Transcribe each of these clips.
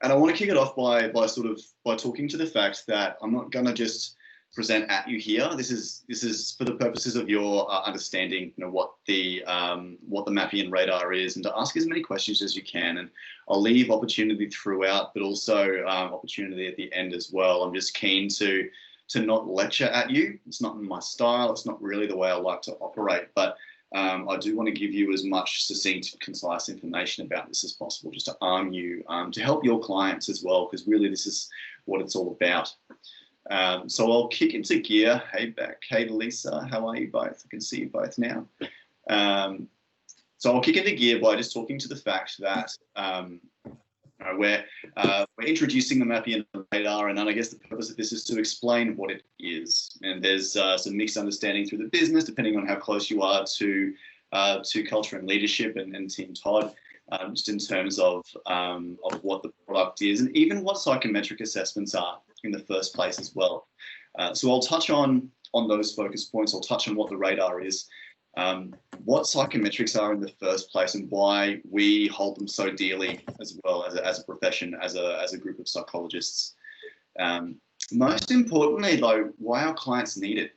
And I want to kick it off by talking to the fact that I'm not going to just present at you here. This is for the purposes of your understanding, what the Mappian radar is, and to ask as many questions as you can. And I'll leave opportunity throughout, but also opportunity at the end as well. I'm just keen to not lecture at you. It's not my style. It's not really the way I like to operate, but I do want to give you as much succinct, concise information about this as possible, just to arm you, to help your clients as well, because really this is what it's all about. So I'll kick into gear. Hey, back. Hey, Lisa, how are you both? I can see you both now. So I'll kick into gear by just talking to the fact that we're introducing the Mappian radar, and then I guess the purpose of this is to explain what it is. And there's some mixed understanding through the business, depending on how close you are to culture and leadership and Team Todd, just in terms of what the product is, and even what psychometric assessments are in the first place as well. So I'll touch on those focus points. I'll touch on what the radar is, what psychometrics are in the first place, and why we hold them so dearly as well as a profession, as a group of psychologists. Most importantly, though, why our clients need it,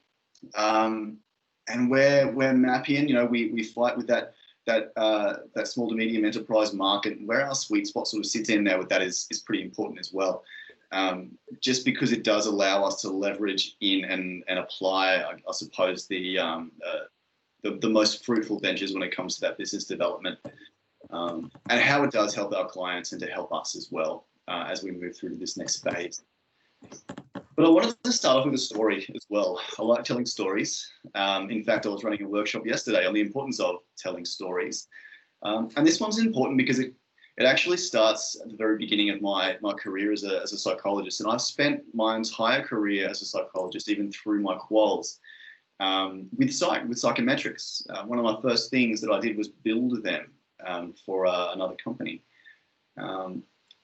and where Mappian, we fight with that small to medium enterprise market, and where our sweet spot sort of sits in there with that is pretty important as well. Just because it does allow us to leverage in and apply, I suppose, the most fruitful ventures when it comes to that business development, and how it does help our clients and to help us as well as we move through to this next phase. But I wanted to start off with a story as well. I like telling stories. In fact, I was running a workshop yesterday on the importance of telling stories. And this one's important because it actually starts at the very beginning of my career as a psychologist. And I've spent my entire career as a psychologist, even through my quals, with psychometrics. One of my first things that I did was build them for another company.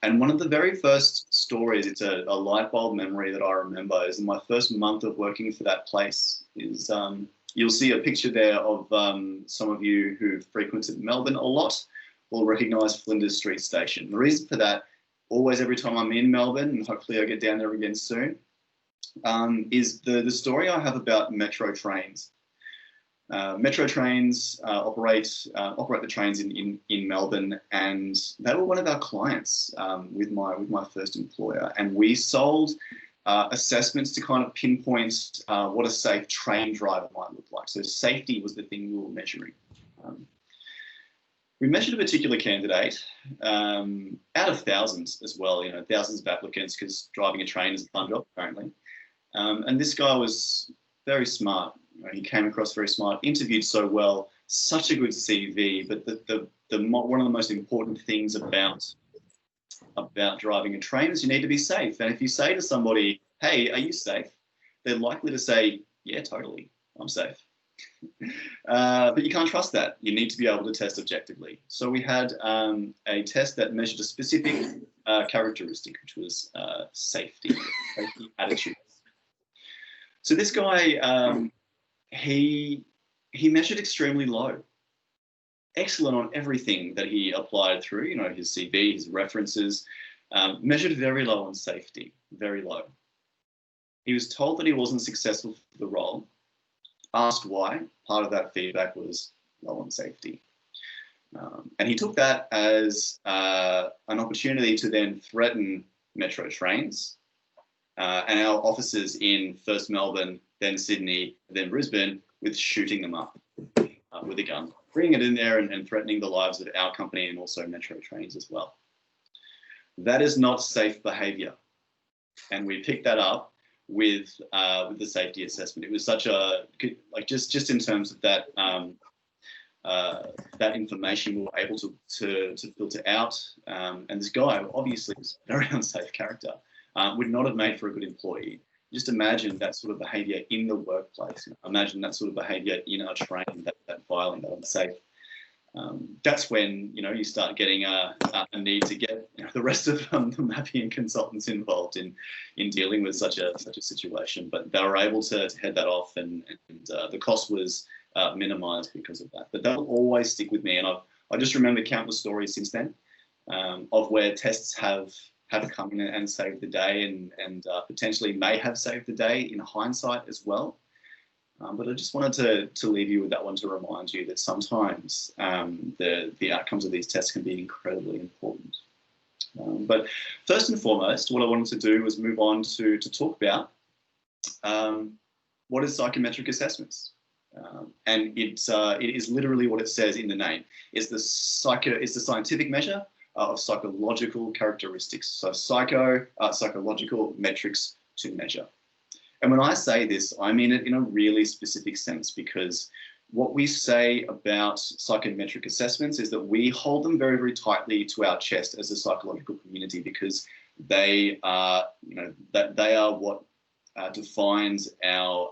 And one of the very first stories, it's a light bulb memory that I remember, is in my first month of working for that place. You'll see a picture there of some of you who frequented Melbourne a lot will recognise Flinders Street Station. The reason for that, always every time I'm in Melbourne, and hopefully I get down there again soon, is the story I have about Metro trains. Metro trains operate the trains in Melbourne, and they were one of our clients with my first employer, and we sold assessments to kind of pinpoint what a safe train driver might look like. So safety was the thing we were measuring. We measured a particular candidate out of thousands as well, thousands of applicants, because driving a train is a fun job apparently. And this guy was very smart. He came across very smart, interviewed so well, such a good CV. But one of the most important things about driving a train is you need to be safe. And if you say to somebody, "Hey, are you safe?" they're likely to say, "Yeah, totally, I'm safe." But you can't trust that. You need to be able to test objectively. So we had a test that measured a specific characteristic, which was safety attitude. So this guy, he measured extremely low. Excellent on everything that he applied through, his CV, his references, measured very low on safety, very low. He was told that he wasn't successful for the role. Asked why. Part of that feedback was low on safety. And he took that as an opportunity to then threaten Metro trains and our officers in first Melbourne, then Sydney, then Brisbane, with shooting them up with a gun, bringing it in there and threatening the lives of our company and also Metro trains as well. That is not safe behaviour. And we picked that up with the safety assessment. It was such a just in terms of that that information we were able to filter out. And this guy obviously was a very unsafe character. Would not have made for a good employee. Just imagine that sort of behaviour in the workplace. Imagine that sort of behaviour in a train, that violent, that unsafe. That's when you start getting a need to get the rest of the Mappian consultants involved in dealing with such a situation. But they were able to head that off, and the cost was minimised because of that. But that will always stick with me, and I just remember countless stories since then of where tests have have come in and saved the day, and potentially may have saved the day in hindsight as well. But I just wanted to leave you with that one to remind you that sometimes the outcomes of these tests can be incredibly important. But first and foremost, what I wanted to do was move on to talk about what is psychometric assessments. And it is literally what it says in the name. It's the scientific measure of psychological characteristics. So psychological metrics to measure. And when I say this, I mean it in a really specific sense, because what we say about psychometric assessments is that we hold them very, very tightly to our chest as a psychological community, because they are, that they are what defines our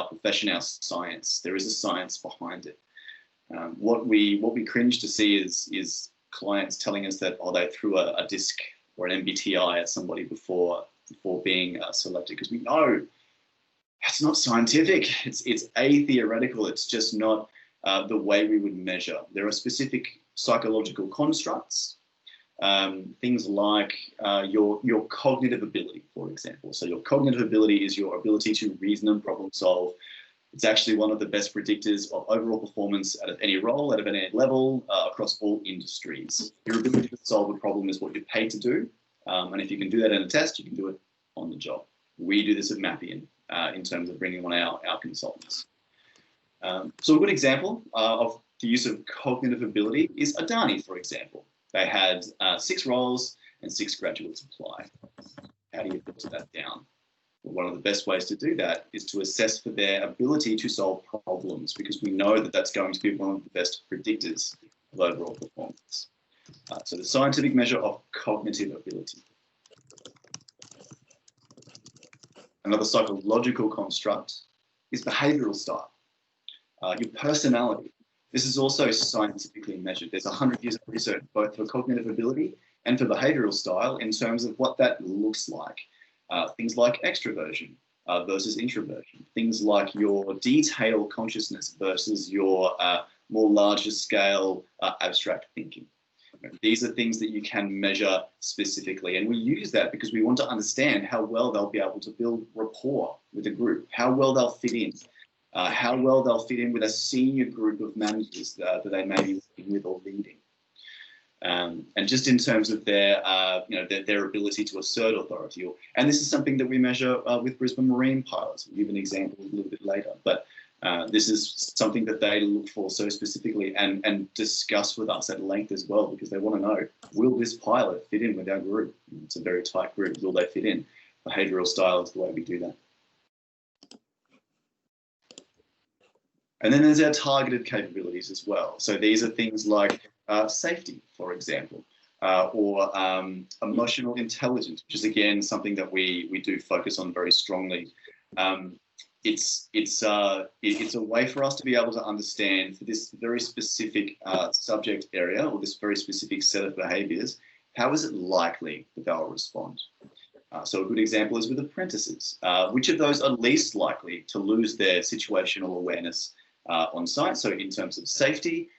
profession, our science. There is a science behind it. What we cringe to see is clients telling us that, oh, they threw a disc or an MBTI at somebody before being selected, because we know it's not scientific. It's atheoretical. It's just not the way we would measure. There are specific psychological constructs, things like your cognitive ability, for example. So your cognitive ability is your ability to reason and problem solve. It's actually one of the best predictors of overall performance out of any role, out of any level, across all industries. Your ability to solve a problem is what you're paid to do. And if you can do that in a test, you can do it on the job. We do this at Mappian in terms of bringing on our consultants. So a good example of the use of cognitive ability is Adani, for example. They had 6 roles and 6 graduates apply. How do you filter that down? Well, one of the best ways to do that is to assess for their ability to solve problems, because we know that that's going to be one of the best predictors of overall performance. So the scientific measure of cognitive ability. Another psychological construct is behavioral style, your personality. This is also scientifically measured. There's 100 years of research both for cognitive ability and for behavioral style in terms of what that looks like. Things like extroversion versus introversion. Things like your detailed consciousness versus your more larger scale abstract thinking. These are things that you can measure specifically, and we use that because we want to understand how well they'll be able to build rapport with a group, how well they'll fit in, with a senior group of managers that they may be working with or leading. And just in terms of their ability to assert authority. And this is something that we measure with Brisbane Marine pilots. We'll give an example a little bit later, but this is something that they look for so specifically and discuss with us at length as well, because they want to know, will this pilot fit in with our group? It's a very tight group. Will they fit in? Behavioral style is the way we do that. And then there's our targeted capabilities as well. So these are things like safety, for example, or emotional intelligence, which is again something that we do focus on very strongly. It's a way for us to be able to understand for this very specific subject area or this very specific set of behaviours, how is it likely that they'll respond? So a good example is with apprentices. Which of those are least likely to lose their situational awareness on site? So in terms of safety,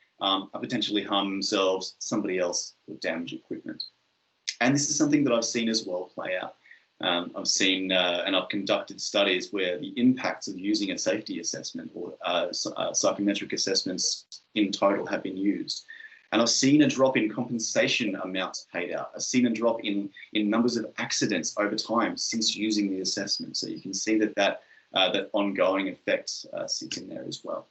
potentially harm themselves, somebody else, or damage equipment. And this is something that I've seen as well play out. I've seen and I've conducted studies where the impacts of using a safety assessment or psychometric assessments in total have been used. And I've seen a drop in compensation amounts paid out. I've seen a drop in numbers of accidents over time since using the assessment. So you can see that ongoing effect sits in there as well.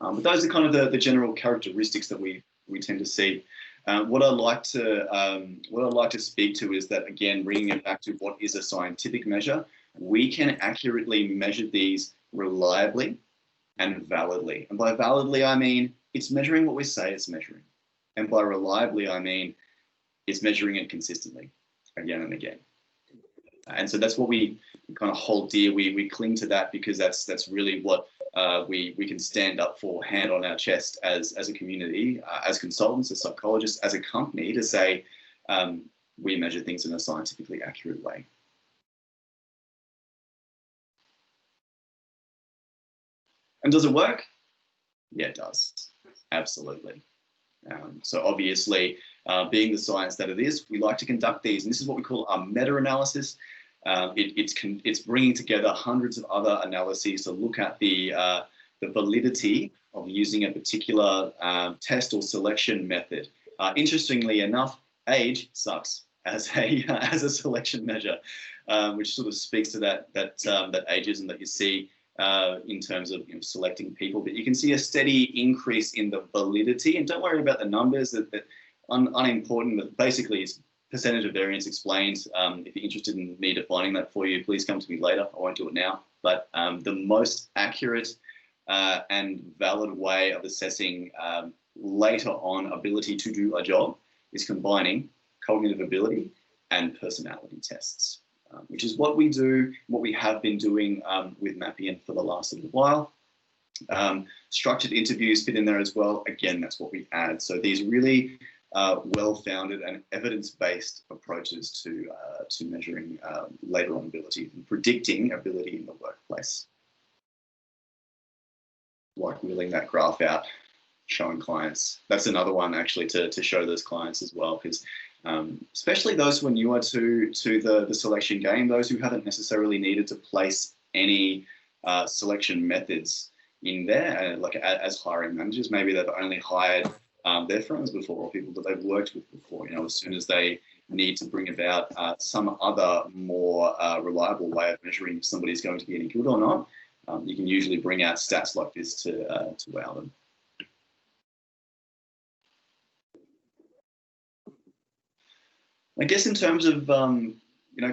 But those are kind of the general characteristics that we tend to see. What I like to speak to is that, again, bringing it back to what is a scientific measure, we can accurately measure these reliably and validly. And by validly, I mean it's measuring what we say it's measuring. And by reliably, I mean it's measuring it consistently again and again. And so that's what we kind of hold dear. We cling to that because that's really what we can stand up for, hand on our chest as a community, as consultants, as psychologists, as a company, to say we measure things in a scientifically accurate way. And does it work? Yeah, it does. Absolutely. So obviously, being the science that it is, we like to conduct these, and this is what we call our meta-analysis. It's bringing together hundreds of other analyses to look at the validity of using a particular test or selection method. Interestingly enough, age sucks as a selection measure, which sort of speaks to that ageism that you see in terms of selecting people. But you can see a steady increase in the validity, and don't worry about the numbers; that unimportant. But basically, it's percentage of variance explained. If you're interested in me defining that for you, please come to me later. I won't do it now. But the most accurate and valid way of assessing later on ability to do a job is combining cognitive ability and personality tests, which is what we do, what we have been doing with Mappian for the last little while. Structured interviews fit in there as well. Again, that's what we add. So these really well-founded and evidence-based approaches to measuring later on ability and predicting ability in the workplace. Like wheeling that graph out, showing clients. That's another one actually to show those clients as well, because especially those who are newer to the selection game, those who haven't necessarily needed to place any selection methods in there, like as hiring managers, maybe they've only hired their friends before or people that they've worked with before. As soon as they need to bring about some other more reliable way of measuring if somebody's going to be any good or not, you can usually bring out stats like this to wow them. I guess in terms of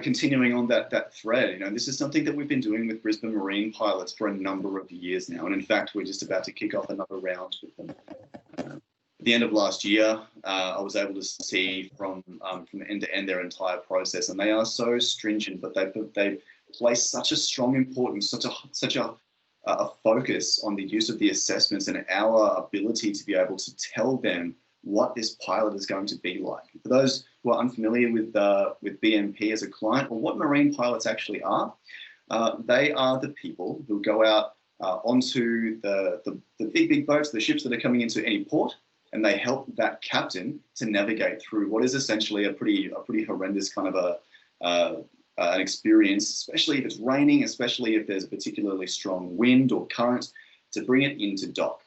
continuing on that thread, this is something that we've been doing with Brisbane Marine pilots for a number of years now, and in fact we're just about to kick off another round with them. At the end of last year, I was able to see from end to end their entire process, and they are so stringent, but they place such a strong importance, such a focus on the use of the assessments and our ability to be able to tell them what this pilot is going to be like. For those who are unfamiliar with BMP as a client, or what marine pilots actually are, they are the people who go out onto the big boats, the ships that are coming into any port, and they help that captain to navigate through what is essentially a pretty horrendous kind of an experience, especially if it's raining, especially if there's a particularly strong wind or current, to bring it into dock.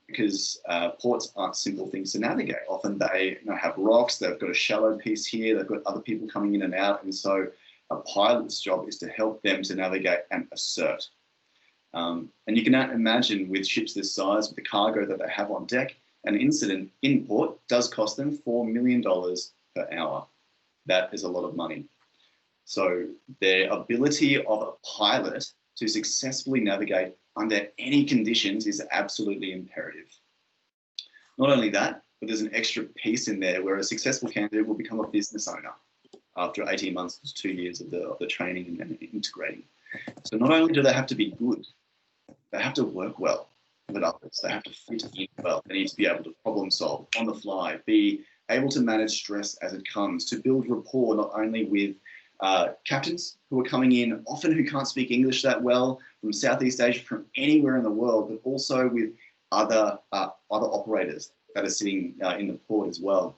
Because ports aren't simple things to navigate. Often they have rocks, they've got a shallow piece here, they've got other people coming in and out, and so a pilot's job is to help them to navigate and assert. And you can imagine with ships this size, with the cargo that they have on deck, an incident in port does cost them $4 million per hour. That is a lot of money. So their ability of a pilot to successfully navigate under any conditions is absolutely imperative. Not only that, but there's an extra piece in there where a successful candidate will become a business owner after 18 months to 2 years of the training and integrating. So not only do they have to be good, they have to work well with others. They have to fit in well. They need to be able to problem solve on the fly, be able to manage stress as it comes, to build rapport not only with captains who are coming in, often who can't speak English that well, from Southeast Asia, from anywhere in the world, but also with other operators that are sitting in the port as well,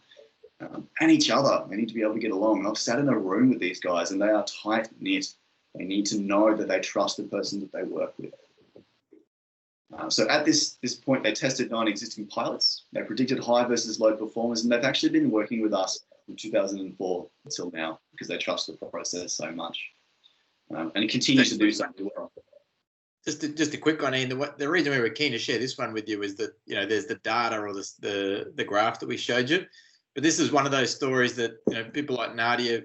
and each other. They need to be able to get along. And I've sat in a room with these guys, and they are tight-knit. They need to know that they trust the person that they work with. So at this point, they tested 9 existing pilots. They predicted high versus low performers, and they've actually been working with us from 2004 until now because they trust the process so much, and it continues to do so as well. Just a quick one, Ian. The reason we were keen to share this one with you is that there's the data or the graph that we showed you, but this is one of those stories that people like Nadia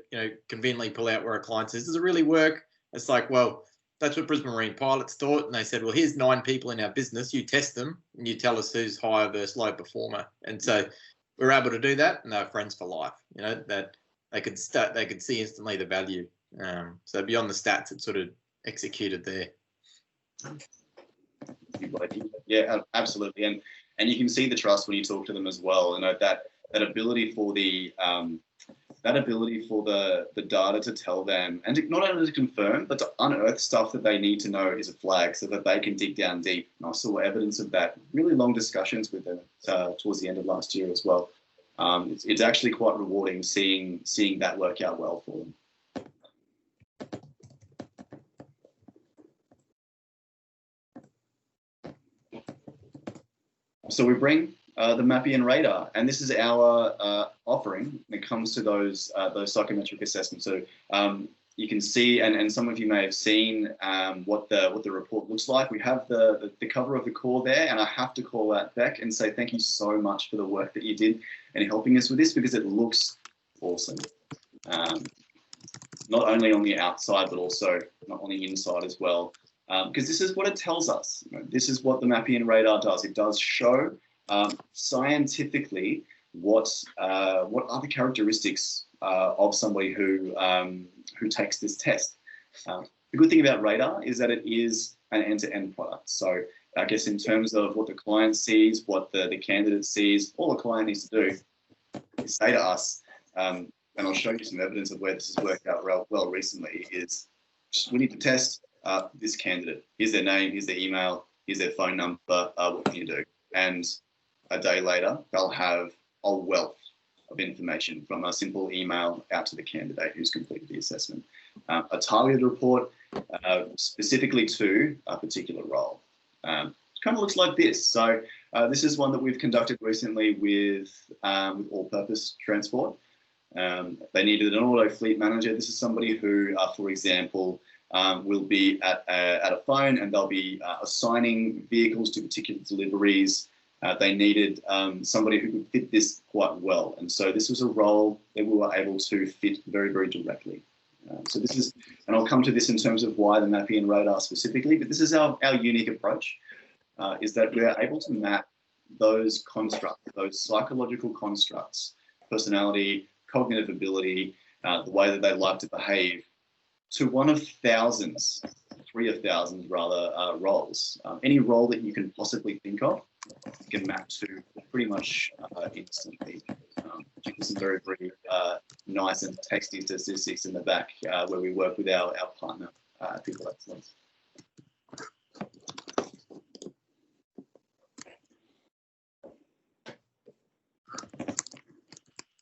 conveniently pull out where a client says, "Does it really work?" It's like, well, that's what Brisbane Marine pilots thought, and they said, well, here's 9 people in our business. You test them, and you tell us who's higher versus low performer. And so we were able to do that, and they're friends for life. That they could see instantly the value. So beyond the stats, it sort of executed there. Yeah, absolutely, and you can see the trust when you talk to them as well. That ability for the data to tell them, and not only to confirm, but to unearth stuff that they need to know is a flag, so that they can dig down deep. And I saw evidence of that. Really long discussions with them towards the end of last year as well. It's actually quite rewarding seeing that work out well for them. So we bring the MAPI and Radar, and this is our offering when it comes to those psychometric assessments. So you can see, and some of you may have seen what the report looks like. We have the cover of the core there, and I have to call out Beck and say thank you so much for the work that you did in helping us with this, because it looks awesome. Not only on the outside, but also on the inside as well. Because this is what it tells us. You know, this is what the MAPI and Radar does. It does show scientifically what are the characteristics of somebody who takes this test. The good thing about Radar is that it is an end-to-end product. So I guess in terms of what the client sees, what the candidate sees, all the client needs to do is say to us, and I'll show you some evidence of where this has worked out well recently, is we need to test this candidate. Here's their name, here's their email, here's their phone number, what can you do? And a day later, they'll have a wealth of information from a simple email out to the candidate who's completed the assessment. A targeted report specifically to a particular role. It kind of looks like this. So this is one that we've conducted recently with All Purpose Transport. They needed an auto fleet manager. This is somebody who, for example, will be at a phone, and they'll be assigning vehicles to particular deliveries. They needed somebody who could fit this quite well. And so this was a role that we were able to fit very, very directly. So this is, and I'll come to this in terms of why the MAPI and Radar specifically, but this is our unique approach, is that we're able to map those constructs, those psychological constructs, personality, cognitive ability, the way that they like to behave, to one of thousands, 3 of thousands rather, roles. Any role that you can possibly think of, you can map to pretty much instantly. There's some very, very nice and tasty statistics in the back where we work with our partner, People Excellence.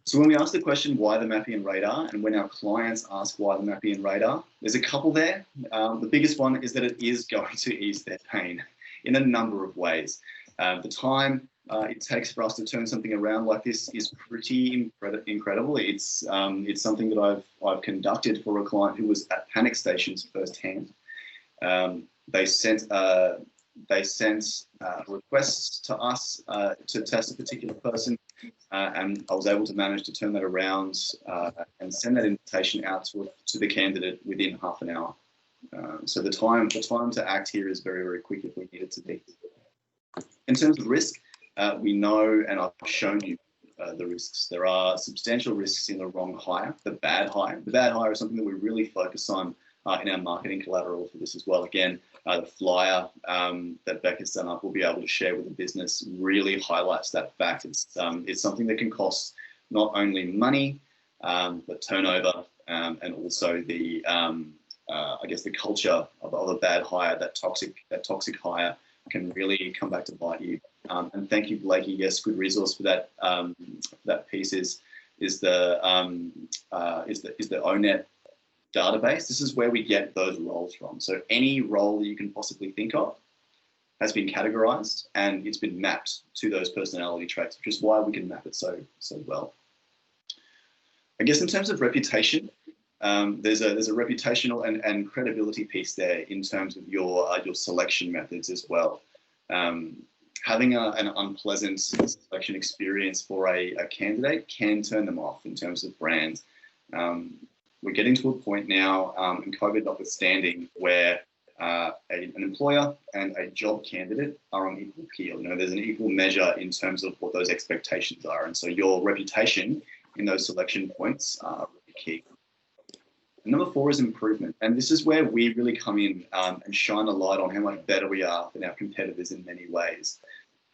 So when we ask the question, why the MAPI and Radar, and when our clients ask why the MAPI and Radar, there's a couple there. The biggest one is that it is going to ease their pain in a number of ways. The time it takes for us to turn something around like this is pretty incredible. It's something that I've conducted for a client who was at panic stations firsthand. They sent requests to us to test a particular person, and I was able to manage to turn that around and send that invitation out to the candidate within half an hour. So the time to act here is very, very quick if we need it to be. In terms of risk, we know, and I've shown you the risks. There are substantial risks in the wrong hire, the bad hire. The bad hire is something that we really focus on in our marketing collateral for this as well. Again, the flyer that Beck has done up, we'll be able to share with the business, really highlights that fact. It's something that can cost not only money, but turnover, and also the I guess the culture of a bad hire, that toxic hire, can really come back to bite you. And thank you, Blakey. Yes, good resource for that. That piece is the ONET database. This is where we get those roles from. So any role that you can possibly think of has been categorized, and it's been mapped to those personality traits, which is why we can map it so well. I guess in terms of reputation, there's a reputational and credibility piece there in terms of your selection methods as well. Having an unpleasant selection experience for a candidate can turn them off in terms of brand. We're getting to a point now, and COVID notwithstanding, where an employer and a job candidate are on equal keel. You know, there's an equal measure in terms of what those expectations are, and so your reputation in those selection points are really key. Number 4 is improvement, and this is where we really come in and shine a light on how much better we are than our competitors in many ways.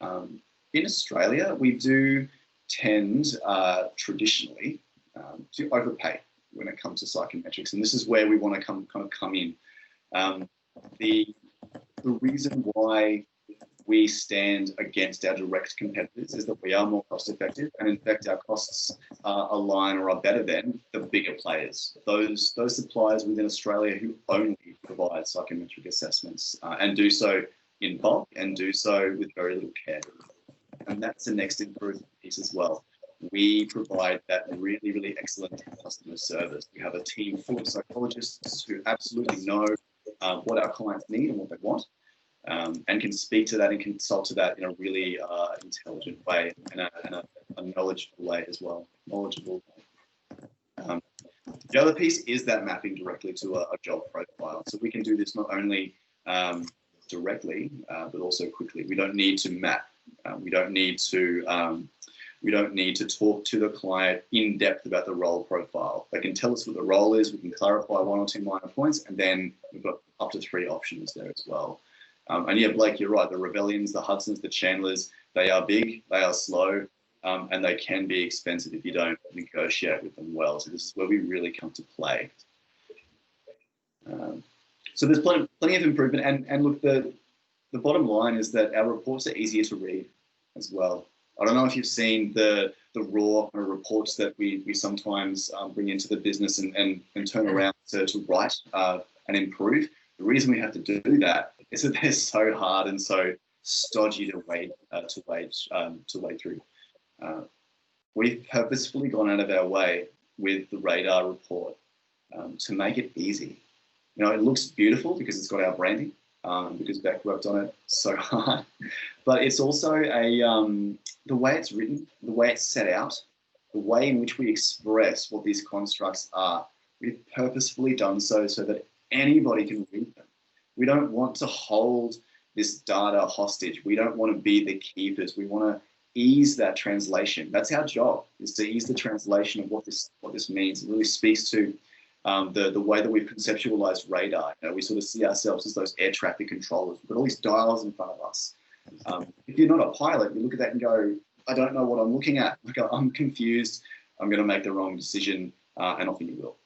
In Australia, we do tend traditionally to overpay when it comes to psychometrics, and this is where we want to come in. The reason why we stand against our direct competitors is that we are more cost effective, and in fact our costs align or are better than the bigger players, those suppliers within Australia who only provide psychometric assessments and do so in bulk and do so with very little care. And that's the next improvement piece as well. We provide that really, really excellent customer service. We have a team full of psychologists who absolutely know what our clients need and what they want, and can speak to that and consult to that in a really intelligent way and a knowledgeable way as well. Knowledgeable. The other piece is that mapping directly to a job profile. So we can do this not only directly, but also quickly. We don't need to map. We don't need to talk to the client in depth about the role profile. They can tell us what the role is. We can clarify 1 or 2 minor points, and then we've got up to 3 options there as well. And yeah, Blake, you're right. The Rebellions, the Hudsons, the Chandlers, they are big, they are slow, and they can be expensive if you don't negotiate with them well. So this is where we really come to play. So there's plenty of improvement. And look, the bottom line is that our reports are easier to read as well. I don't know if you've seen the raw reports that we sometimes bring into the business and turn around to write and improve. The reason we have to do that is that they're so hard and so stodgy to wade through. We've purposefully gone out of our way with the Radar report to make it easy. You know, it looks beautiful because it's got our branding, because Beck worked on it so hard, but it's also the way it's written, the way it's set out, the way in which we express what these constructs are. We've purposefully done so that anybody can read them. We don't want to hold this data hostage. We don't want to be the keepers. We want to ease that translation. That's our job, is to ease the translation of what this means. It really speaks to the way that we've conceptualized radar. You know, we sort of see ourselves as those air traffic controllers. We've got all these dials in front of us. If you're not a pilot, you look at that and go, I don't know what I'm looking at. Like, I'm confused. I'm going to make the wrong decision, and often you will.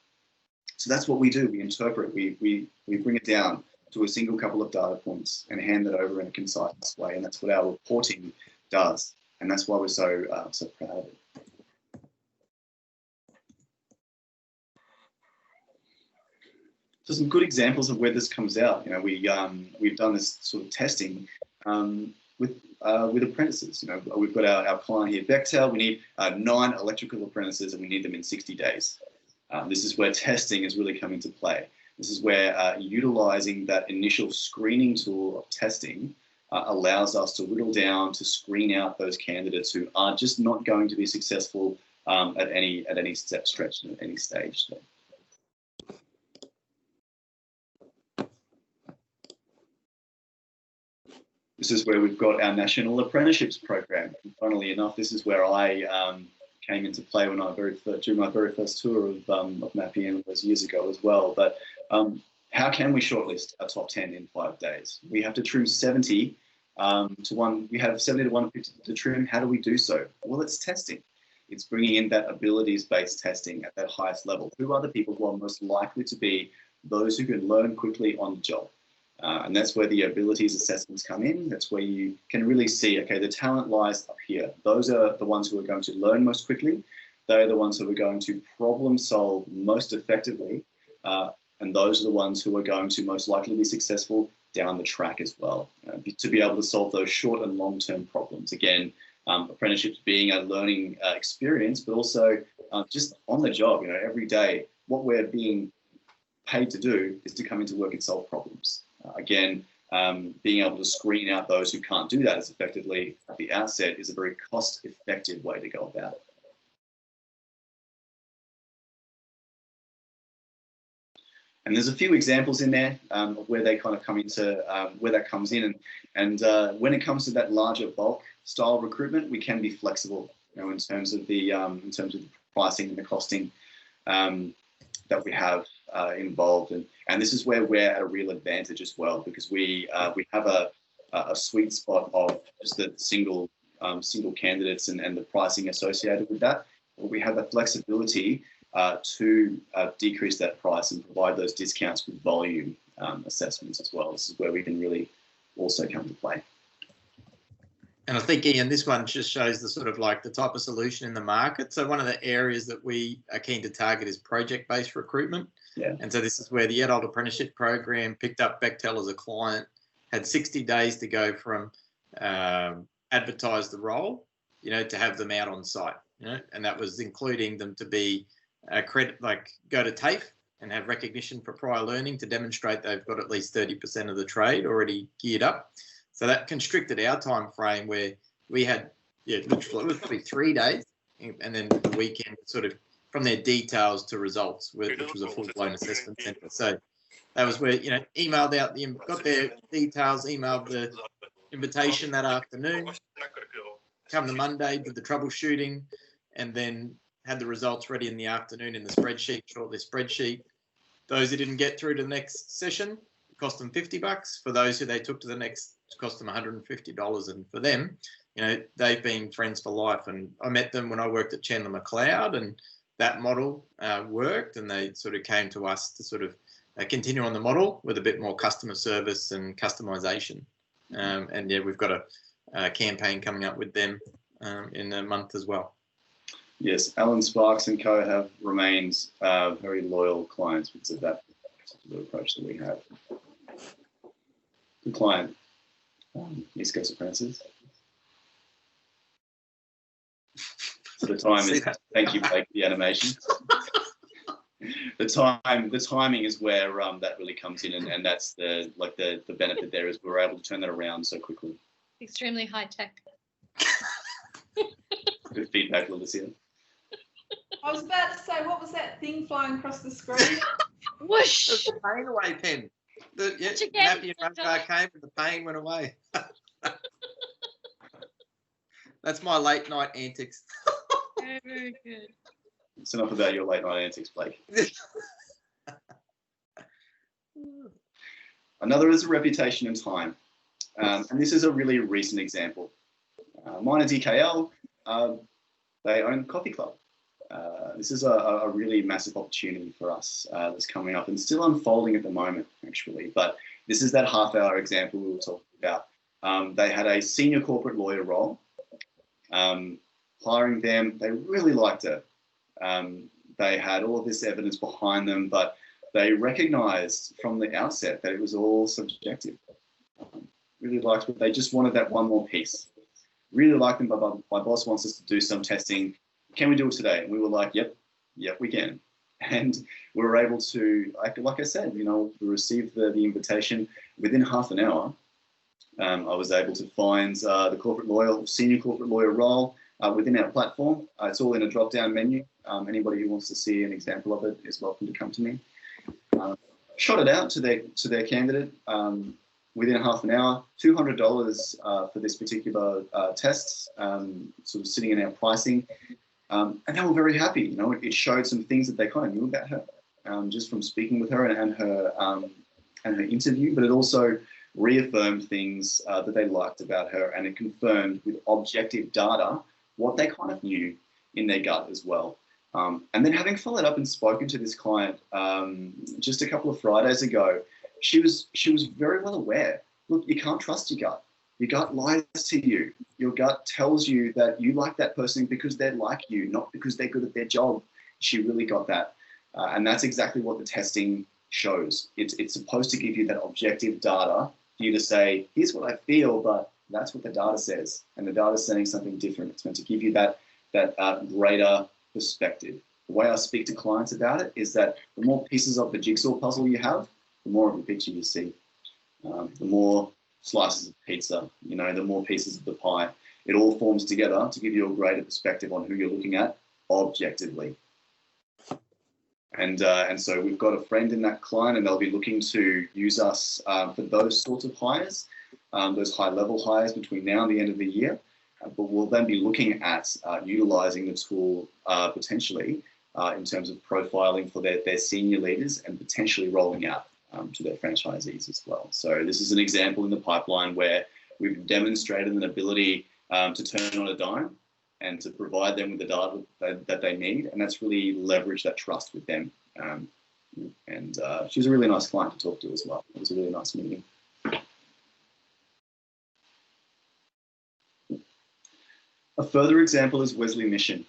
So that's what we do. We interpret. We bring it down to a single couple of data points and hand it over in a concise way. And that's what our reporting does. And that's why we're so proud of it. So some good examples of where this comes out. You know, we've done this sort of testing with apprentices. You know, we've got our client here, Bechtel. We need 9 electrical apprentices, and we need them in 60 days. This is where testing has really come into play. This is where utilizing that initial screening tool of testing allows us to whittle down, to screen out those candidates who are just not going to be successful at any stretch, at any stage. So. This is where we've got our National Apprenticeships program. And funnily enough, this is where I came into play when during my very first tour of Mapping those years ago as well. But how can we shortlist our top 10 in 5 days? We have to trim 70 to 1. We have 70 to 150 to trim. How do we do so? Well, it's testing. It's bringing in that abilities-based testing at that highest level. Who are the people who are most likely to be those who can learn quickly on the job? And that's where the abilities assessments come in. That's where you can really see, okay, the talent lies up here. Those are the ones who are going to learn most quickly. They're the ones who are going to problem solve most effectively. And those are the ones who are going to most likely be successful down the track as well, to be able to solve those short and long-term problems. Again, apprenticeships being a learning experience, but also just on the job, you know, every day, what we're being paid to do is to come into work and solve problems. Again, being able to screen out those who can't do that as effectively at the outset is a very cost-effective way to go about it. And there's a few examples in there of where they kind of come into, where that comes in. And when it comes to that larger bulk style recruitment, we can be flexible, you know, in terms of the pricing and the costing that we have involved. And this is where we're at a real advantage as well, because we have a sweet spot of just the single candidates and the pricing associated with that. But we have the flexibility to decrease that price and provide those discounts with volume assessments as well. This is where we can really also come to play. And I think, Ian, this one just shows the sort of like the type of solution in the market. So one of the areas that we are keen to target is project-based recruitment. Yeah. And so this is where the adult apprenticeship program picked up Bechtel as a client, had 60 days to go from advertise the role, to have them out on site, and that was including them to be go to TAFE and have recognition for prior learning to demonstrate they've got at least 30% of the trade already geared up. So that constricted our time frame where we had, literally, it was probably 3 days, and then the weekend sort of from their details to results, which was a full-blown assessment centre. So that was where, emailed out got their details, emailed the invitation that afternoon, come to Monday, did the troubleshooting, and then had the results ready in the afternoon in the spreadsheet, shortlist spreadsheet. Those who didn't get through to the next session, it cost them $50. For those who they took to the next, it cost them $150. And for them, they've been friends for life. And I met them when I worked at Chandler McLeod, and that model worked, and they sort of came to us to sort of continue on the model with a bit more customer service and customization. And yeah, we've got a campaign coming up with them in a month as well. Yes, Alan Sparks and co have remained very loyal clients because of that particular approach that we have. Good client, East Coast Apprentices. So the time is, thank you, Blake, for the animation. The timing is where that really comes in, and that's the benefit there is we're able to turn that around so quickly. Extremely high tech. Good feedback, Lucia. I was about to say, what was that thing flying across the screen? Whoosh! The pain away pen. Nappy and Radar came and the pain went away. That's my late night antics. Very, very good. It's enough about your late night antics, Blake. Another is reputation and time. And this is a really recent example. Mine is DKL. They own Coffee Club. This is a really massive opportunity for us that's coming up and still unfolding at the moment, actually. But this is that half-hour example we were talking about. They had a senior corporate lawyer role. Hiring them, they really liked her. They had all of this evidence behind them, but they recognized from the outset that it was all subjective. Really liked it. They just wanted that one more piece. Really liked them, but my boss wants us to do some testing. Can we do it today? And we were like, yep, we can. And we were able to, like I said, we received the invitation within half an hour. I was able to find the senior corporate lawyer role within our platform. It's all in a drop-down menu. Anybody who wants to see an example of it is welcome to come to me. Shot it out to their candidate within half an hour. $200 for this particular test, sort of sitting in our pricing. And they were very happy. It showed some things that they kind of knew about her just from speaking with her and her interview, but it also reaffirmed things that they liked about her, and it confirmed with objective data what they kind of knew in their gut as well. And then having followed up and spoken to this client just a couple of Fridays ago, she was very well aware. Look, you can't trust your gut. Your gut lies to you. Your gut tells you that you like that person because they're like you, not because they're good at their job. She really got that. And that's exactly what the testing shows. It's supposed to give you that objective data for you to say, here's what I feel, but that's what the data says. And the data is saying something different. It's meant to give you that greater perspective. The way I speak to clients about it is that the more pieces of the jigsaw puzzle you have, the more of the picture you see. The more slices of pizza, the more pieces of the pie. It all forms together to give you a greater perspective on who you're looking at objectively. And so we've got a friend in that client, and they'll be looking to use us for those sorts of hires, those high-level hires between now and the end of the year. But we'll then be looking at utilising the tool potentially in terms of profiling for their senior leaders and potentially rolling out to their franchisees as well. So this is an example in the pipeline where we've demonstrated an ability to turn on a dime and to provide them with the data that they need, and that's really leveraged that trust with them. And she's a really nice client to talk to as well. It was a really nice meeting. A further example is Wesley Mission.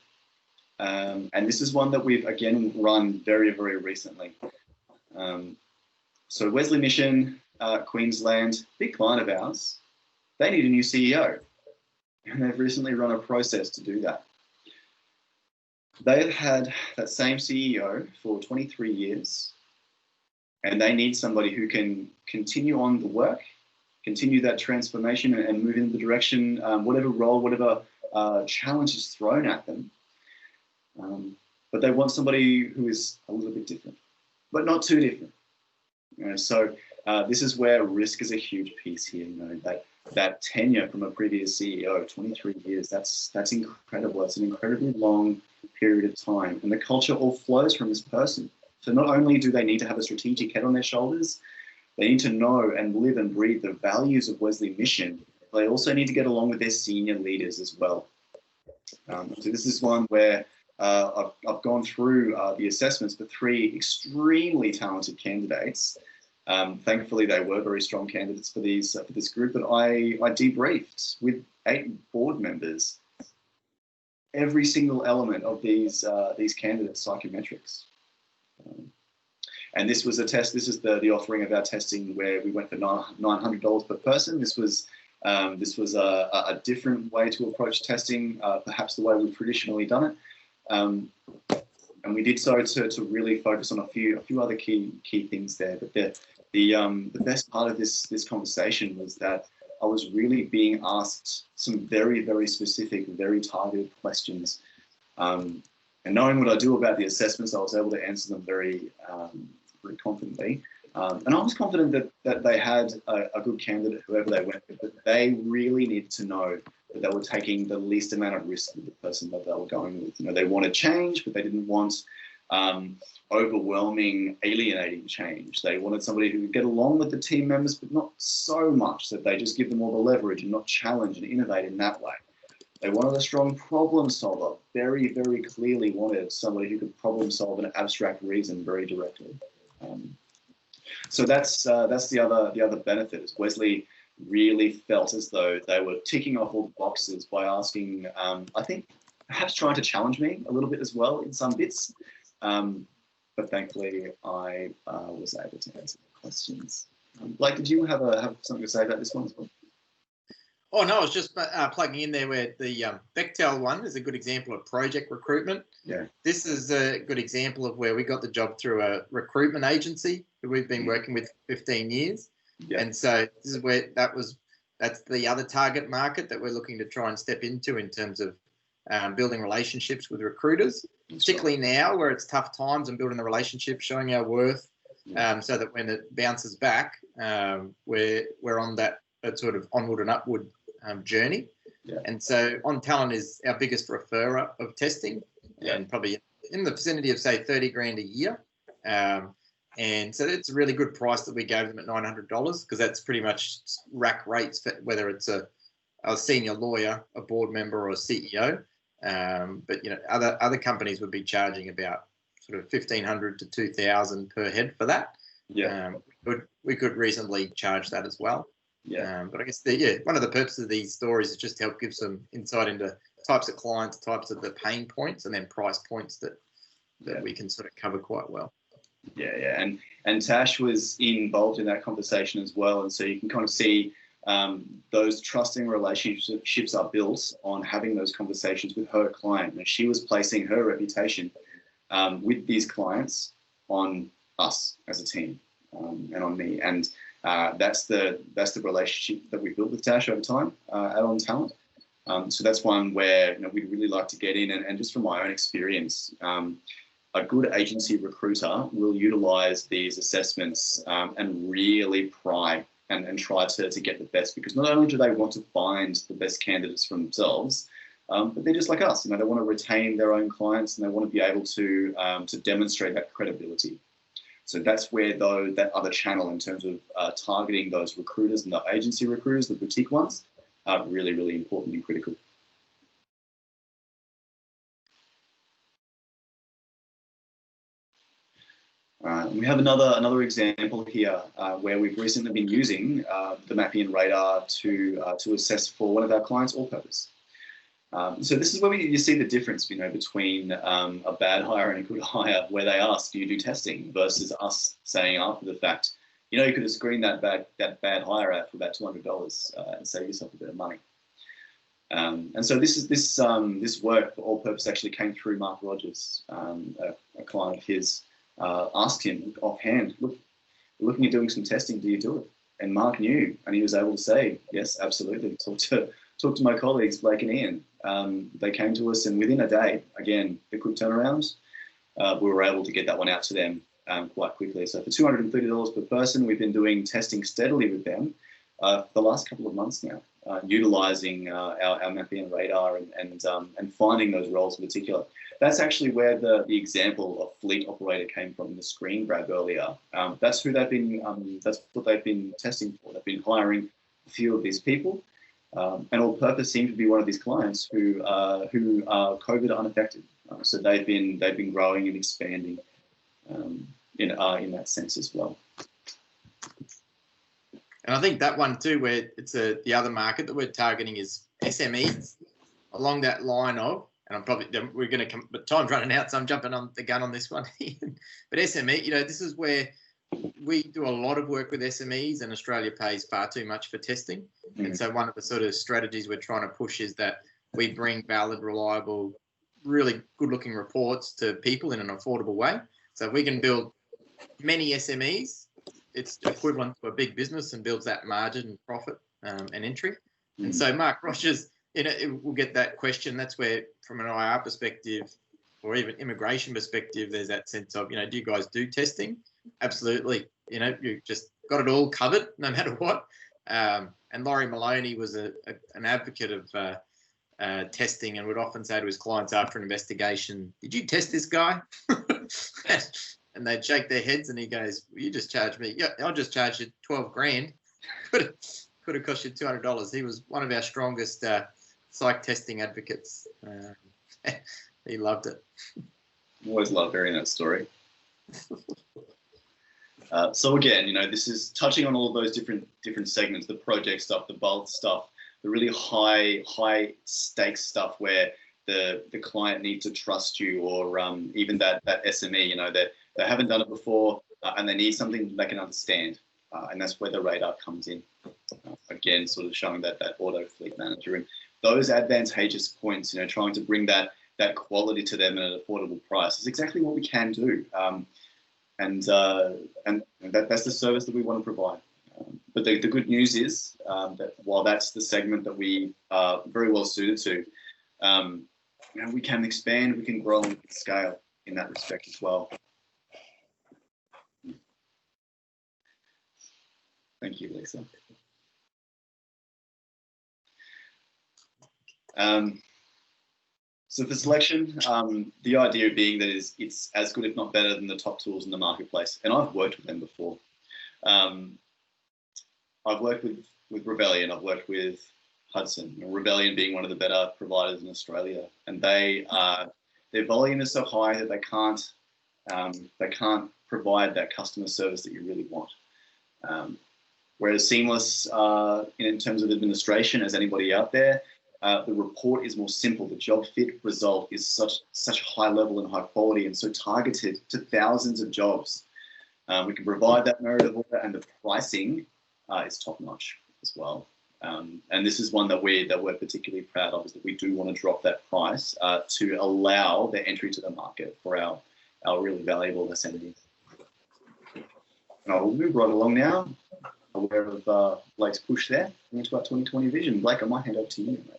And this is one that we've, again, run very, very recently. So Wesley Mission, Queensland, big client of ours, they need a new CEO. And they've recently run a process to do that. They've had that same CEO for 23 years, and they need somebody who can continue on the work, continue that transformation and move in the direction, whatever role, whatever challenge is thrown at them. But they want somebody who is a little bit different, but not too different. So this is where risk is a huge piece here. That tenure from a previous CEO, 23 years, that's incredible. It's an incredibly long period of time, and the culture all flows from this person. So not only do they need to have a strategic head on their shoulders, they need to know and live and breathe the values of Wesley Mission. They also need to get along with their senior leaders as well. So this is one where I've gone through the assessments for 3 extremely talented candidates. Thankfully, they were very strong candidates for this group, but I debriefed with 8 board members every single element of these candidates' psychometrics. And this was a test. This is the offering of our testing where we went for $900 per person. This was a different way to approach testing, perhaps the way we've traditionally done it. And we did so to really focus on a few other key things there. But the best part of this conversation was that I was really being asked some very, very specific, very targeted questions. And knowing what I do about the assessments, I was able to answer them very confidently. And I was confident that they had a good candidate, whoever they went with, but they really needed to know that they were taking the least amount of risk with the person that they were going with. They wanted change, but they didn't want overwhelming, alienating change. They wanted somebody who would get along with the team members, but not so much that they just give them all the leverage and not challenge and innovate in that way. They wanted a strong problem solver, very, very clearly wanted somebody who could problem solve an abstract reason very directly. So that's the other benefit, is Wesley really felt as though they were ticking off all the boxes by asking, I think, perhaps trying to challenge me a little bit as well in some bits. But thankfully, I was able to answer the questions. Blake, did you have something to say about this one as well? Oh, no, I was just plugging in there where the Bechtel one is a good example of project recruitment. Yeah. This is a good example of where we got the job through a recruitment agency that we've been working with for 15 years. Yeah. And so this is where that's the other target market that we're looking to try and step into in terms of building relationships with recruiters, particularly now where it's tough times, and building the relationship, showing our worth, so that when it bounces back, we're on that sort of onward and upward journey. Yeah. And so On Talent is our biggest referrer of testing, and probably in the vicinity of, say, 30 grand a year. And so it's a really good price that we gave them at $900, because that's pretty much rack rates for whether it's a senior lawyer, a board member, or a CEO. But other companies would be charging about sort of $1,500 to $2,000 per head for that. Yeah. We could reasonably charge that as well. Yeah. But I guess one of the purposes of these stories is just to help give some insight into types of clients, types of the pain points, and then price points that we can sort of cover quite well. Yeah. And Tash was involved in that conversation as well. And so you can kind of see those trusting relationships are built on having those conversations with her client. And she was placing her reputation with these clients on us as a team, and on me. And that's the relationship that we built with Tash over time at On Talent. So that's one where we'd really like to get in, and just from my own experience, a good agency recruiter will utilize these assessments and really pry and try to get the best, because not only do they want to find the best candidates for themselves, but they're just like us. They want to retain their own clients, and they want to be able to demonstrate that credibility. So that's where that other channel in terms of targeting those recruiters and the agency recruiters, the boutique ones, are really, really important and critical. We have another example here where we've recently been using the Mappy and Radar to assess for one of our clients, All Purpose. So this is where you see the difference, between a bad hire and a good hire, where they ask, do you do testing, versus us saying after the fact, you could have screened that bad hire out for about $200 and save yourself a bit of money. And so this work for All Purpose actually came through Mark Rogers, a client of his, asked him offhand, look, we're looking at doing some testing, do you do it? And Mark knew, and he was able to say, yes, absolutely. Talk to my colleagues, Blake and Ian. They came to us, and within a day, again, the quick turnarounds, we were able to get that one out to them quite quickly. So for $230 per person, we've been doing testing steadily with them for the last couple of months now, utilising our Mappian radar and finding those roles in particular. That's actually where the example of fleet operator came from in the screen grab earlier. That's who they've been. That's what they've been testing for. They've been hiring a few of these people, and All Purpose seemed to be one of these clients who are COVID unaffected. So they've been growing and expanding in that sense as well. And I think that one too, where it's the other market that we're targeting is SMEs, along that line of. And we're going to come, but time's running out, so I'm jumping on the gun on this one. But SME, this is where we do a lot of work with SMEs, and Australia pays far too much for testing. And so one of the sort of strategies we're trying to push is that we bring valid, reliable, really good-looking reports to people in an affordable way. So if we can build many SMEs, it's equivalent to a big business and builds that margin and profit and entry. And so Mark Rogers, we'll get that question. That's where, from an IR perspective or even immigration perspective, there's that sense of, do you guys do testing? Absolutely. You just got it all covered no matter what. And Laurie Maloney was an advocate of testing, and would often say to his clients after an investigation, did you test this guy? And they'd shake their heads, and he goes, well, you just charged me. Yeah, I'll just charge you 12 grand. Could have cost you $200. He was one of our strongest psych testing advocates. He loved it. Always love hearing that story. So again, this is touching on all of those different segments, the project stuff, the bulk stuff, the really high stakes stuff where the client needs to trust you, or even that SME, that they haven't done it before and they need something they can understand. And that's where the radar comes in. Again, sort of showing that auto fleet manager and those advantageous points, trying to bring that quality to them at an affordable price is exactly what we can do. And that's the service that we want to provide. But the good news is that while that's the segment that we are very well suited to, we can expand, we can grow and scale in that respect as well. Thank you, Lisa. So for selection, the idea being that it's as good, if not better, than the top tools in the marketplace. And I've worked with them before. I've worked with Rebellion. I've worked with Hudson. Rebellion being one of the better providers in Australia, and their volume is so high that they can't provide that customer service that you really want. Whereas Seamless, in terms of administration, as anybody out there, the report is more simple. The job fit result is such high level and high quality, and so targeted to thousands of jobs. We can provide that merit of order, and the pricing is top notch as well. And this is one that we're particularly proud of, is that we do want to drop that price to allow the entry to the market for our really valuable SMEs. And I'll move right along now, aware of Blake's push there into our 2020 vision. Blake, I might hand over to you, mate.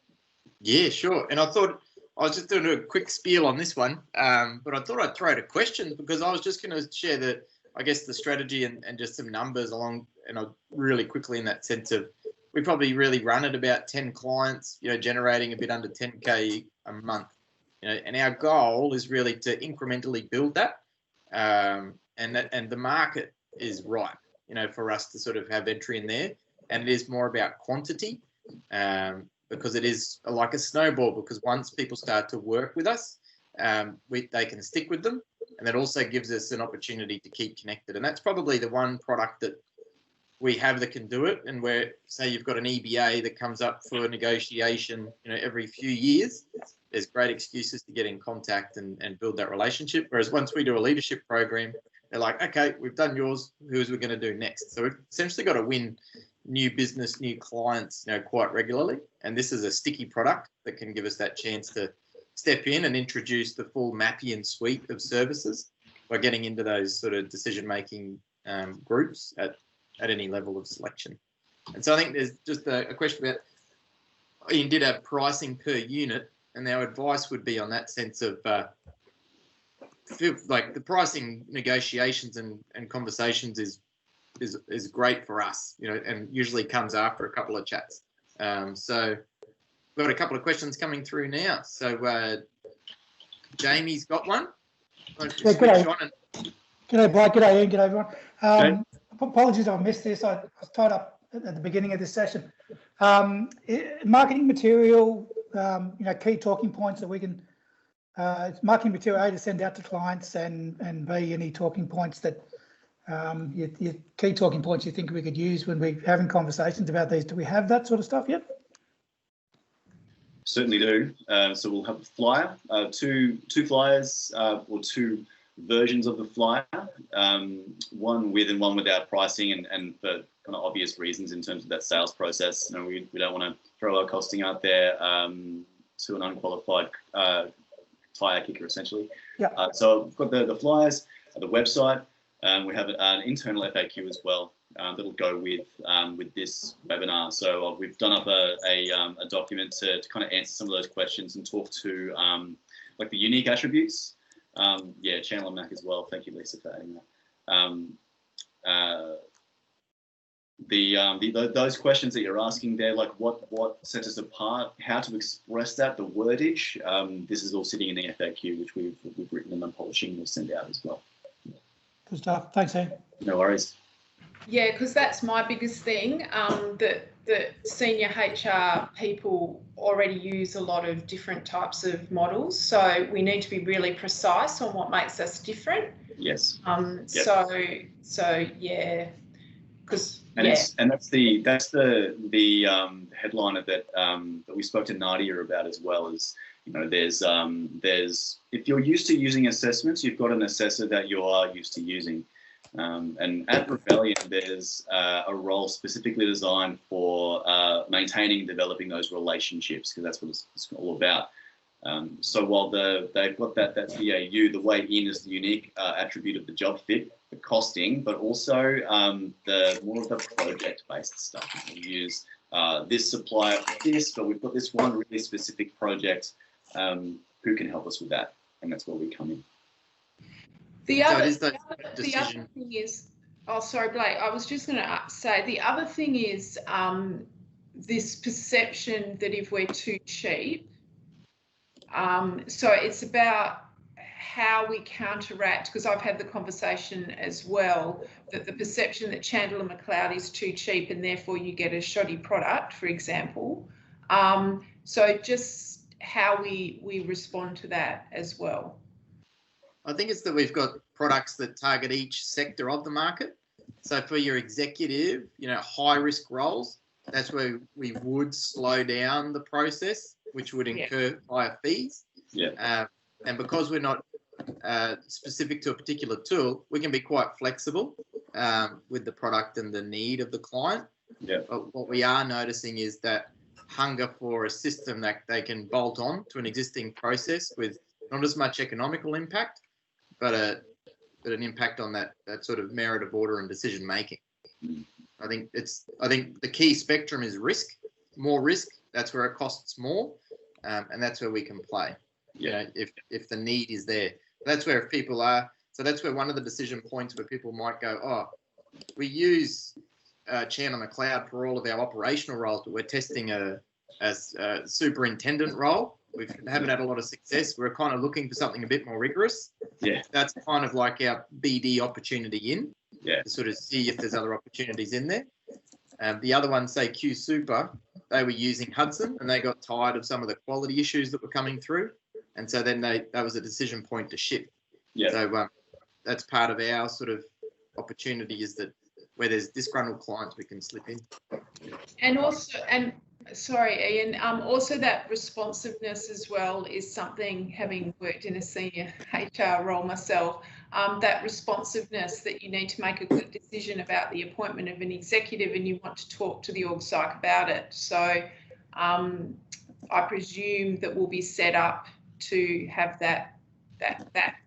Yeah, sure. And I thought I was just doing a quick spiel on this one, but I thought I'd throw to questions, because I was just going to share the strategy and just some numbers along, and I'll really quickly in that sense of, we probably really run at about 10 clients, generating a bit under 10K a month, and our goal is really to incrementally build that, and the market is right, for us to sort of have entry in there, and it is more about quantity, because it is like a snowball, because once people start to work with us, they can stick with them, and that also gives us an opportunity to keep connected. And that's probably the one product that we have that can do it, and where, say, you've got an EBA that comes up for negotiation, every few years, there's great excuses to get in contact and build that relationship. Whereas once we do a leadership program, they're like, okay, we've done yours, who's we going to do next? So we've essentially got to win new business, new clients, quite regularly. And this is a sticky product that can give us that chance to step in and introduce the full Mappian suite of services by getting into those sort of decision-making groups at any level of selection. And so I think there's just a question about, you did have pricing per unit, and our advice would be on that sense of like the pricing negotiations and conversations is great for us, and usually comes after a couple of chats. So we've got a couple of questions coming through now. So Jamie's got one. Yeah, g'day. G'day, Blake. G'day, Ian. G'day, everyone. Apologies, I missed this. I was tied up at the beginning of this session. Marketing material, key talking points that we can, marketing material A, to send out to clients, and B, any talking points that, your key talking points you think we could use when we're having conversations about these. Do we have that sort of stuff yet? Certainly do. So we'll have a flyer, two flyers, or two versions of the flyer, one with and one without pricing, and for kind of obvious reasons in terms of that sales process. We don't want to throw our costing out there to an unqualified tire kicker, essentially. Yeah. So we've got the flyers, the website, we have an internal FAQ as well that'll go with this webinar. So we've done up a document to kind of answer some of those questions and talk to like the unique attributes. Channel and Mac as well. Thank you, Lisa, for adding that. Those questions that you're asking there, like what sets us apart, how to express that, the wordage. This is all sitting in the FAQ, which we've written and I'm polishing. We'll send out as well. Good stuff. Thanks, Ian. No worries. Yeah, because that's my biggest thing, that senior HR people already use a lot of different types of models. So we need to be really precise on what makes us different. Yes. Yep. So yeah, because and that's the headliner that we spoke to Nadia about as well. Is there's if you're used to using assessments, you've got an assessor that you are used to using. And at Rebellion, there's a role specifically designed for maintaining and developing those relationships, because that's what it's all about. So while they've got that BAU, the way in is the unique attribute of the job fit, the costing, but also the more of the project-based stuff. We use this supplier for this, but we've got this one really specific project. Who can help us with that? And that's where we come in. The other thing is, oh, sorry, Blake, I was just going to say, the other thing is this perception that if we're too cheap, so it's about how we counteract, because I've had the conversation as well, that the perception that Chandler McLeod is too cheap and therefore you get a shoddy product, for example. So just how we respond to that as well. I think it's that we've got products that target each sector of the market. So for your executive, high risk roles, that's where we would slow down the process, which would incur higher fees. Yeah. And because we're not specific to a particular tool, we can be quite flexible with the product and the need of the client. Yeah. But what we are noticing is that hunger for a system that they can bolt on to an existing process with not as much economical impact, but an impact on that sort of merit of order and decision making. I think the key spectrum is risk. More risk, that's where it costs more, and that's where we can play. Yeah. If the need is there, that's where if people are. So that's where one of the decision points where people might go, oh, we use Chandler McLeod for all of our operational roles, but we're testing a superintendent role. We haven't had a lot of success. We're kind of looking for something a bit more rigorous. Yeah. That's kind of like our BD opportunity in. Yeah. To sort of see if there's other opportunities in there. The other one, say Q Super, they were using Hudson and they got tired of some of the quality issues that were coming through. And so then that was a decision point to shift. Yeah. So that's part of our sort of opportunity, is that where there's disgruntled clients, we can slip in. And also, and sorry, Ian, also that responsiveness as well is something, having worked in a senior HR role myself, that responsiveness that you need to make a quick decision about the appointment of an executive and you want to talk to the org psych about it. So I presume that we'll be set up to have that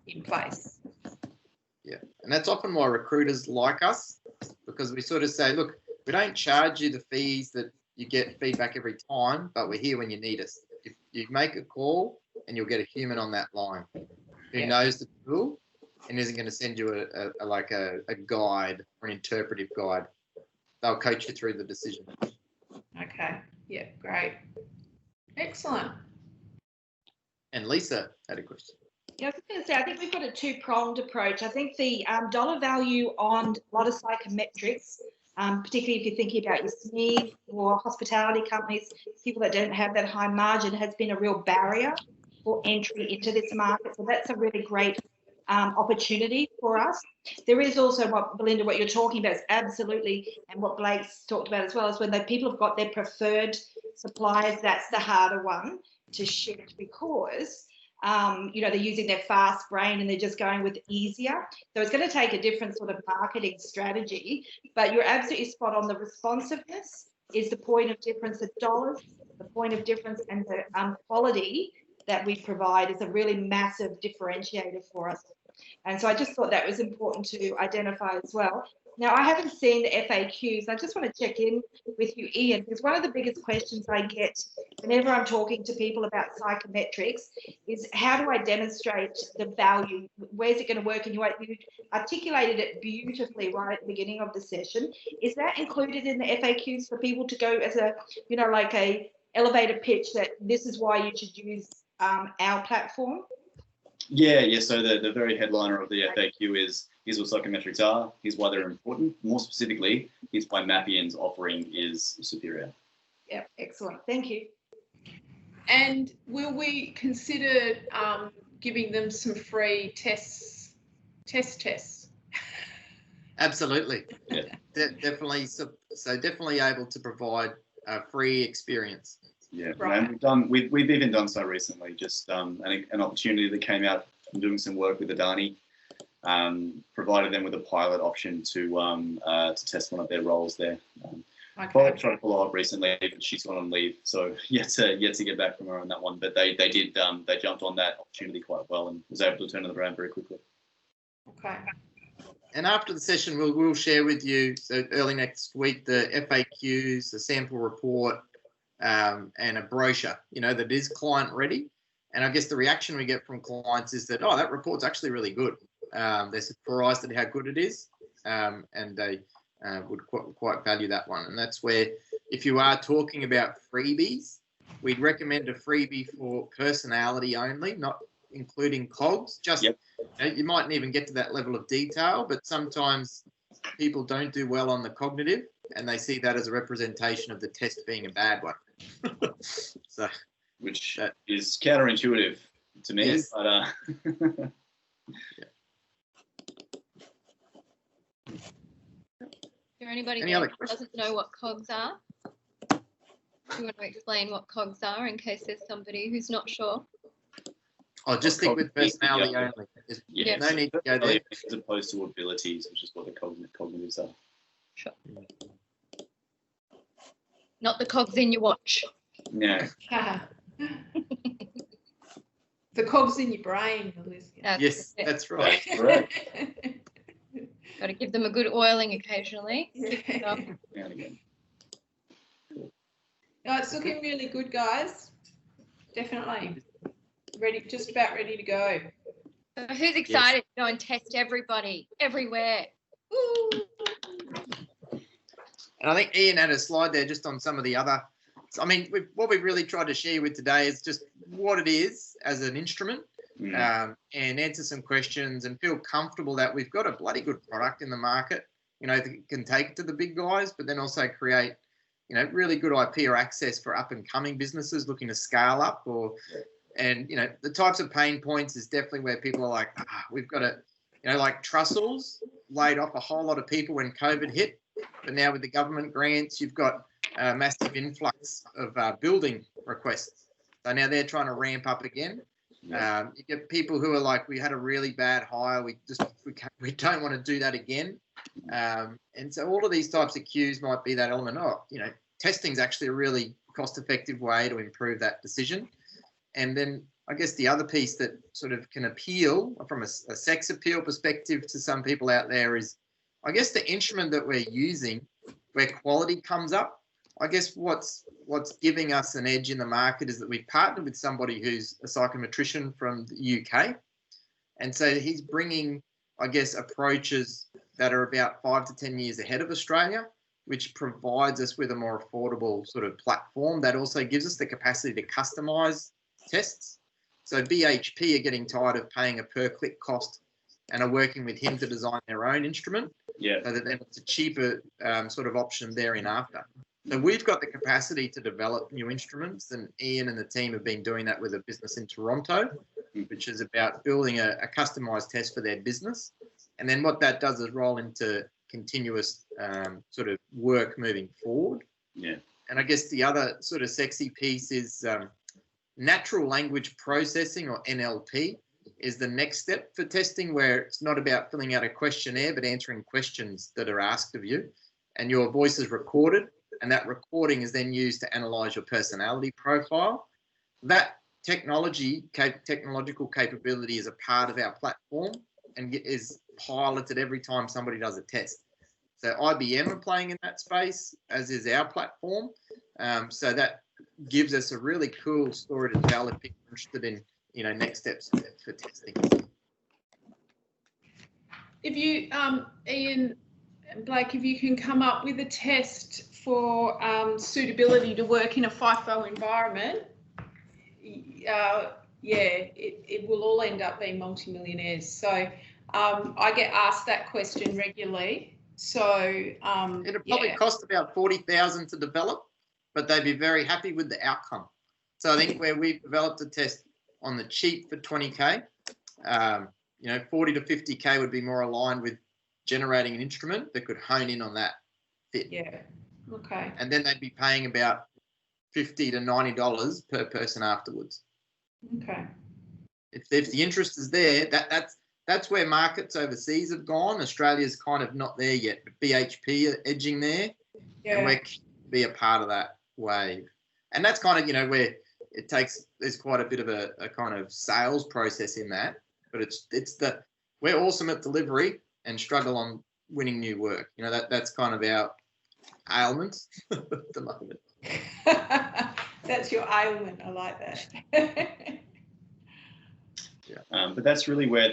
in place. Yeah, and that's often why recruiters like us, because we sort of say, look, we don't charge you the fees that you get feedback every time, but we're here when you need us. If you make a call and you'll get a human on that line who knows the tool and isn't going to send you a guide or an interpretive guide. They'll coach you through the decision. Okay. Yeah, great. Excellent. And Lisa had a question. Yeah, I was going to say, I think we've got a two-pronged approach. I think the dollar value on a lot of psychometrics, particularly if you're thinking about your SME or hospitality companies, people that don't have that high margin, has been a real barrier for entry into this market. So that's a really great opportunity for us. There is also what, Belinda, what you're talking about is absolutely, and what Blake's talked about as well, is when the people have got their preferred suppliers, that's the harder one to shift because they're using their fast brain and they're just going with easier. So it's going to take a different sort of marketing strategy, but you're absolutely spot on. The responsiveness is the point of difference. The dollars, the point of difference, and the quality that we provide is a really massive differentiator for us. And so I just thought that was important to identify as well. Now, I haven't seen the FAQs. I just want to check in with you, Ian, because one of the biggest questions I get whenever I'm talking to people about psychometrics is how do I demonstrate the value? Where's it going to work? And you articulated it beautifully right at the beginning of the session. Is that included in the FAQs for people to go as a, like a elevator pitch that this is why you should use our platform? Yeah. So the very headliner of the FAQ is, here's what psychometrics are, here's why they're important. More specifically, here's why Mappion's offering is superior. Yeah, excellent. Thank you. And will we consider giving them some free tests? Absolutely. Yeah. Definitely. So definitely able to provide a free experience. Yeah, right. And we've even done so recently. Just an opportunity that came out from doing some work with Adani, provided them with a pilot option to test one of their roles there. Okay. Tried to follow up recently, but she's gone on leave, so yet to get back from her on that one. But they jumped on that opportunity quite well and was able to turn it around very quickly. Okay. And after the session, we'll share with you, so early next week, the FAQs, the sample report, and a brochure, that is client ready. And I guess the reaction we get from clients is that, that report's actually really good. They're surprised at how good it is, and they would quite value that one. And that's where, if you are talking about freebies, we'd recommend a freebie for personality only, not including COGS. You mightn't even get to that level of detail, but sometimes people don't do well on the cognitive and they see that as a representation of the test being a bad one. Which is counterintuitive to me. Yes. But Is there anybody Any there other who doesn't know what COGS are? Do you want to explain what COGS are in case there's somebody who's not sure? Oh, just stick with personality only. Yeah. No need to go there. As opposed to abilities, which is what the cognitives are. Sure. Not the cogs in your watch. No. The cogs in your brain, Elizabeth. Yes, that's right. Right. Got to give them a good oiling occasionally. Yeah. Now and again. No, it's looking really good, guys. Definitely. Just about ready to go. So who's excited to go and test everybody, everywhere? Woo! And I think Ian had a slide there just on some of the other. What we've really tried to share with today is just what it is as an instrument, and answer some questions and feel comfortable that we've got a bloody good product in the market, that can take it to the big guys, but then also create, really good IP or access for up and coming businesses looking to scale up and the types of pain points is definitely where people are like, we've got to, like trussels, laid off a whole lot of people when COVID hit, but now with the government grants, you've got a massive influx of building requests. So now they're trying to ramp up again. You get people who are like, we had a really bad hire, we don't want to do that again. And so all of these types of queues might be that element. Oh, you know, testing is actually a really cost-effective way to improve that decision. And then I guess the other piece that sort of can appeal from a sex appeal perspective to some people out there is, I guess, the instrument that we're using where quality comes up. I guess what's giving us an edge in the market is that we've partnered with somebody who's a psychometrician from the UK. And so he's bringing, I guess, approaches that are about 5 to 10 years ahead of Australia, which provides us with a more affordable sort of platform that also gives us the capacity to customize tests. So BHP are getting tired of paying a per click cost and are working with him to design their own instrument. Yeah. So that then it's a cheaper sort of option thereafter. So we've got the capacity to develop new instruments, and Ian and the team have been doing that with a business in Toronto, which is about building a customized test for their business. And then what that does is roll into continuous sort of work moving forward. Yeah. And I guess the other sort of sexy piece is natural language processing, or NLP, is the next step for testing, where it's not about filling out a questionnaire, but answering questions that are asked of you. And your voice is recorded, and that recording is then used to analyze your personality profile. That technological capability is a part of our platform and is piloted every time somebody does a test. So IBM are playing in that space, as is our platform. So that gives us a really cool story to tell if people are interested in, you know, next steps for testing. If you, Ian and Blake, if you can come up with a test for suitability to work in a FIFO environment, it will all end up being multimillionaires. So I get asked that question regularly. So it'll probably cost about $40,000 to develop, but they'd be very happy with the outcome. So I think where we've developed a test on the cheap for 20K, you know, 40 to 50K would be more aligned with generating an instrument that could hone in on that fit. Yeah. Okay. And then they'd be paying about $50 to $90 per person afterwards. Okay. If the interest is there, that's where markets overseas have gone. Australia's kind of not there yet, but BHP are edging there, and we're keen to be a part of that wave. And that's kind of, you know, where there's quite a bit of a kind of sales process in that, but we're awesome at delivery and struggle on winning new work. You know, that's kind of our ailment at the moment. That's your ailment. I like that. But that's really where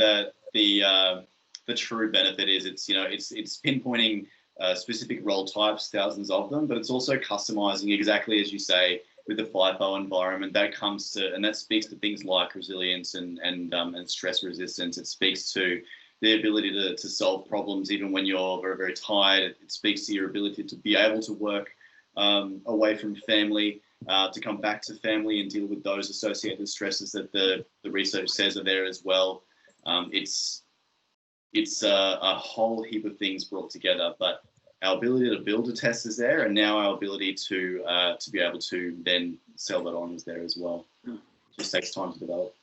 the true benefit is. It's, you know, it's pinpointing specific role types, thousands of them, but it's also customizing exactly as you say with the FIFO environment. That comes to, and that speaks to things like resilience and stress resistance. It speaks to the ability to solve problems even when you're very, very tired. It speaks to your ability to be able to work away from family, to come back to family and deal with those associated stresses that the research says are there as well. It's a whole heap of things brought together, but our ability to build a test is there, and now our ability to be able to then sell that on is there as well. It just takes time to develop.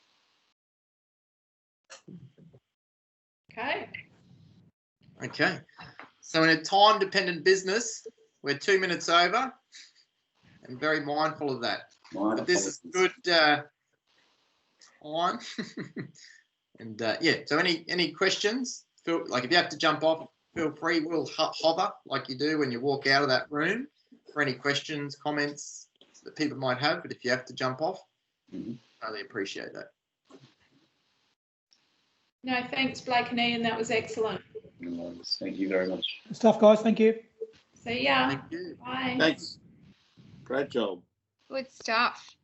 Okay. So in a time-dependent business, we're 2 minutes over, and very mindful of that. But this is good time. And so any questions? Like if you have to jump off, feel free. We'll hover like you do when you walk out of that room for any questions, comments that people might have. But if you have to jump off, really appreciate that. No, thanks, Blake and Ian. That was excellent. Thank you very much. Good stuff, guys. Thank you. See ya. Thank you. Bye. Thanks. Great job. Good stuff.